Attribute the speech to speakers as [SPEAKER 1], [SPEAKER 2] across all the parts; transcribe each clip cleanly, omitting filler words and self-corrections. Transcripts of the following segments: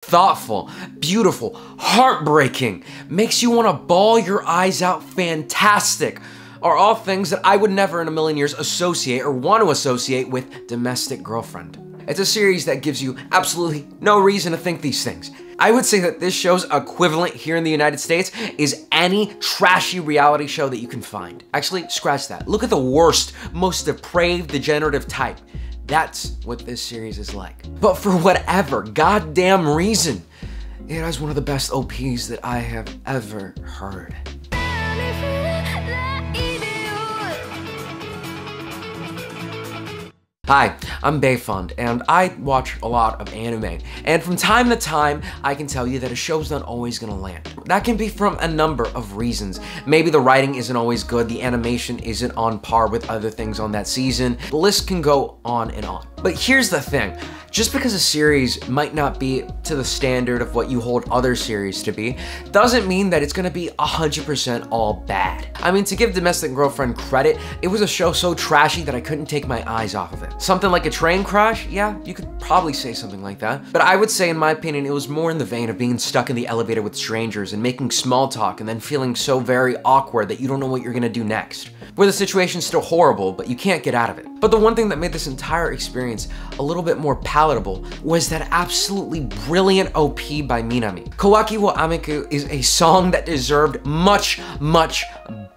[SPEAKER 1] thoughtful, beautiful, heartbreaking, makes you want to bawl your eyes out, fantastic, are all things that I would never in a million years associate or want to associate with Domestic Girlfriend. It's a series that gives you absolutely no reason to think these things. I would say that this show's equivalent here in the United States is any trashy reality show that you can find. Actually, scratch that. Look at the worst, most depraved, degenerative type. That's what this series is like. But for whatever goddamn reason, it has one of the best OPs that I have ever heard. Hi, I'm Bayfond, and I watch a lot of anime, and from time to time, I can tell you that a show's not always gonna land. That can be from a number of reasons. Maybe the writing isn't always good, the animation isn't on par with other things on that season, the list can go on and on. But here's the thing, just because a series might not be to the standard of what you hold other series to be, doesn't mean that it's gonna be 100% all bad. I mean, to give Domestic Girlfriend credit, it was a show so trashy that I couldn't take my eyes off of it. Something like a train crash? Yeah, you could probably say something like that. But I would say, in my opinion, it was more in the vein of being stuck in the elevator with strangers and making small talk and then feeling so very awkward that you don't know what you're gonna do next. Where the situation's still horrible, but you can't get out of it. But the one thing that made this entire experience a little bit more palatable was that absolutely brilliant OP by Minami. Kawaki wa Ameku is a song that deserved much, much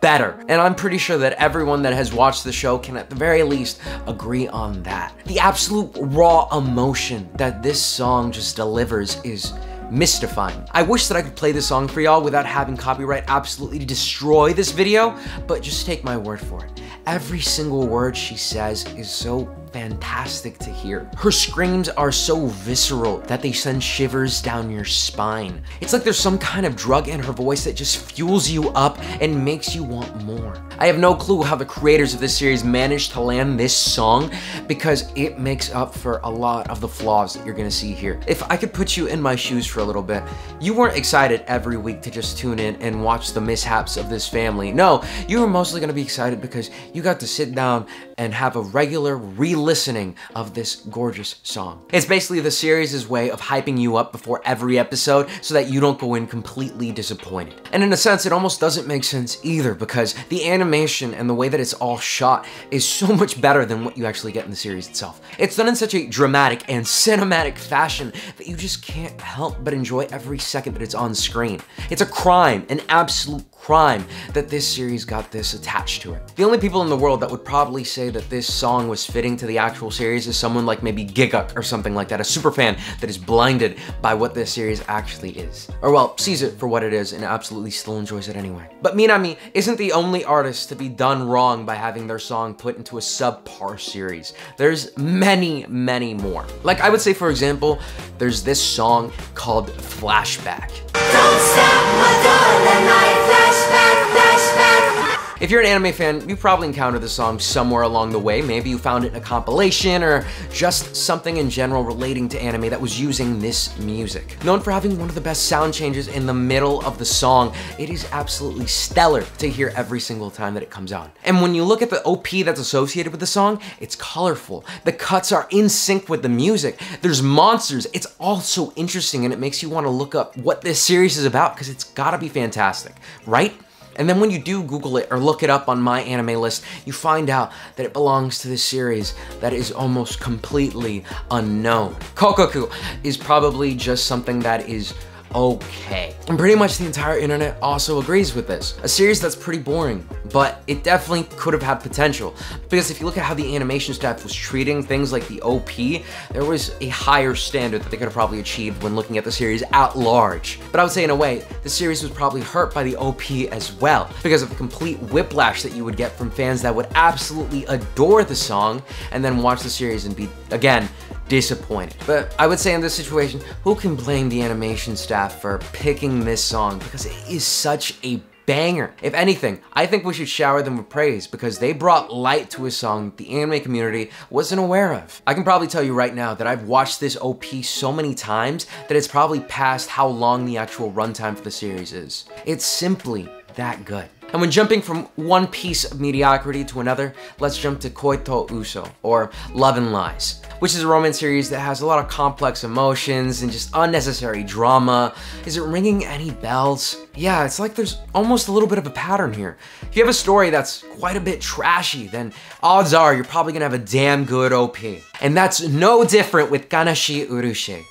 [SPEAKER 1] better. And I'm pretty sure that everyone that has watched the show can at the very least agree on that. The absolute raw emotion that this song just delivers is mystifying. I wish that I could play this song for y'all without having copyright absolutely destroy this video, but just take my word for it. Every single word she says is so fantastic to hear. Her screams are so visceral that they send shivers down your spine. It's like there's some kind of drug in her voice that just fuels you up and makes you want more. I have no clue how the creators of this series managed to land this song because it makes up for a lot of the flaws that you're gonna see here. If I could put you in my shoes for a little bit, you weren't excited every week to just tune in and watch the mishaps of this family. No, you were mostly gonna be excited because you got to sit down and have a regular re-listening of this gorgeous song. It's basically the series' way of hyping you up before every episode so that you don't go in completely disappointed. And in a sense, it almost doesn't make sense either because the animation and the way that it's all shot is so much better than what you actually get in the series itself. It's done in such a dramatic and cinematic fashion that you just can't help but enjoy every second that it's on screen. It's a crime, an absolute crime, that this series got this attached to it. The only people in the world that would probably say that this song was fitting to the actual series is someone like maybe Giga or something like that, a super fan that is blinded by what this series actually is. Or well, sees it for what it is and absolutely still enjoys it anyway. But Minami isn't the only artist to be done wrong by having their song put into a subpar series. There's many, many more. Like I would say, for example, there's this song called Flashback. Don't stop my darling, my flashback, flashback. If you're an anime fan, you probably encountered the song somewhere along the way. Maybe you found it in a compilation or just something in general relating to anime that was using this music. Known for having one of the best sound changes in the middle of the song, it is absolutely stellar to hear every single time that it comes out. And when you look at the OP that's associated with the song, it's colorful. The cuts are in sync with the music. There's monsters. It's all so interesting and it makes you want to look up what this series is about because it's gotta be fantastic, right? And then when you do Google it or look it up on My Anime List, you find out that it belongs to this series that is almost completely unknown. Kokoku is probably just something that is okay. And pretty much the entire internet also agrees with this. A series that's pretty boring, but it definitely could have had potential. Because if you look at how the animation staff was treating things like the OP, there was a higher standard that they could have probably achieved when looking at the series at large. But I would say in a way, the series was probably hurt by the OP as well, because of the complete whiplash that you would get from fans that would absolutely adore the song and then watch the series and be, again, disappointed. But I would say in this situation, who can blame the animation staff for picking this song because it is such a banger. If anything, I think we should shower them with praise because they brought light to a song that the anime community wasn't aware of. I can probably tell you right now that I've watched this OP so many times that it's probably past how long the actual runtime for the series is. It's simply that good. And when jumping from one piece of mediocrity to another, let's jump to Koi to Uso, or Love and Lies, which is a romance series that has a lot of complex emotions and just unnecessary drama. Is it ringing any bells? Yeah, it's like there's almost a little bit of a pattern here. If you have a story that's quite a bit trashy, then odds are you're probably gonna have a damn good OP. And that's no different with Kanashii Ureshii.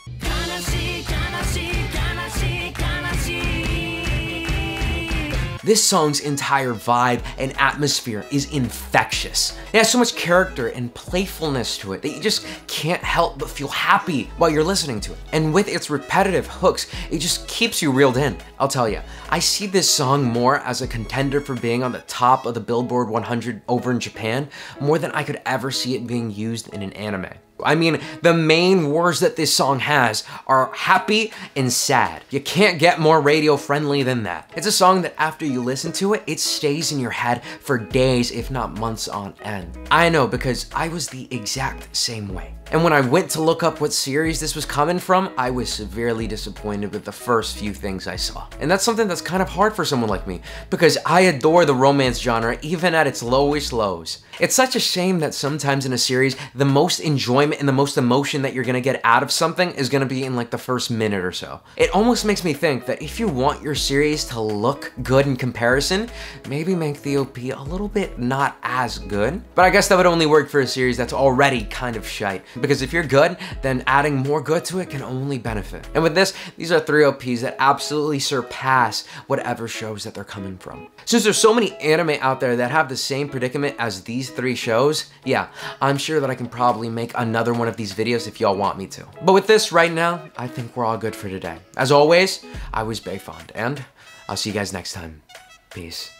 [SPEAKER 1] This song's entire vibe and atmosphere is infectious. It has so much character and playfulness to it that you just can't help but feel happy while you're listening to it. And with its repetitive hooks, it just keeps you reeled in. I'll tell you, I see this song more as a contender for being on the top of the Billboard 100 over in Japan, more than I could ever see it being used in an anime. I mean, the main words that this song has are happy and sad. You can't get more radio friendly than that. It's a song that after you listen to it, it stays in your head for days, if not months on end. I know, because I was the exact same way. And when I went to look up what series this was coming from, I was severely disappointed with the first few things I saw. And that's something that's kind of hard for someone like me, because I adore the romance genre even at its lowest lows. It's such a shame that sometimes in a series, the most enjoyment and the most emotion that you're gonna get out of something is gonna be in like the first minute or so. It almost makes me think that if you want your series to look good in comparison, maybe make the OP a little bit not as good. But I guess that would only work for a series that's already kind of shite. Because if you're good, then adding more good to it can only benefit. And with this, these are 3 OPs that absolutely surpass whatever shows that they're coming from. Since there's so many anime out there that have the same predicament as these 3 shows, yeah, I'm sure that I can probably make another one of these videos if y'all want me to. But with this right now, I think we're all good for today. As always, I was Bayfond, and I'll see you guys next time. Peace.